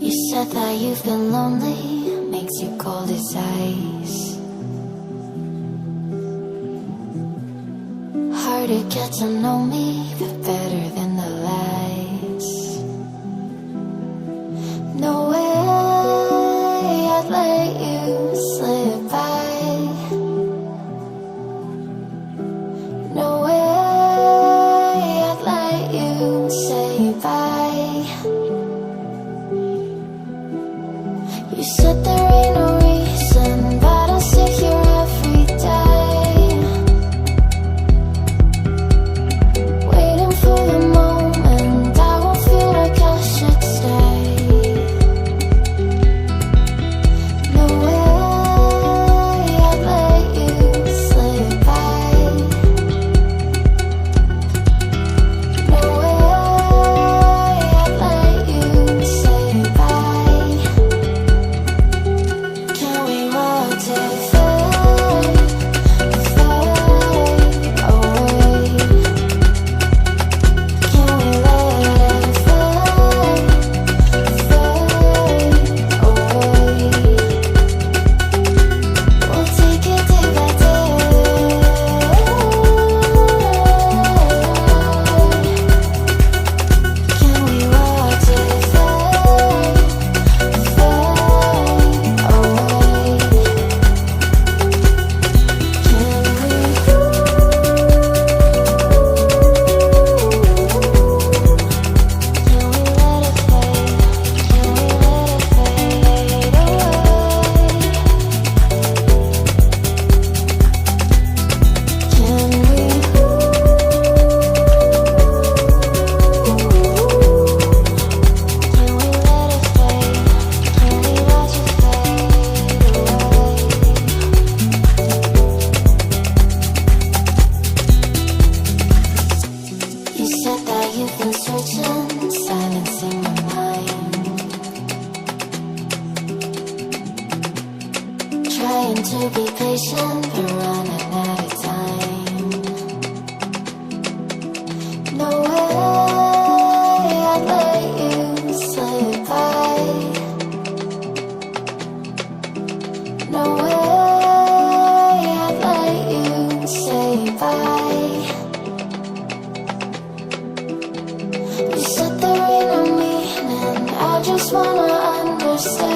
You said that you've been lonely, makes you cold as ice. Hard to get to know me, but better than the lies. No way I'd let you slip by. No way I'd let you say bye. You said there ain't no reason, but I'll sit here every day, waiting for the moment I won't feel like I should stay. No way I'd let you slip by. No way I'd let you say bye. Can we watch it fade, fade away? Can we let it fade, fade away? We'll take it day by day. Can we watch it fade, fade away? You said that you've been searching, silencing my mind, trying to be patient, but running out of time. No way I'd let you slip by. No way I'd let you say bye. You said there ain't no meaning, I just wanna understand.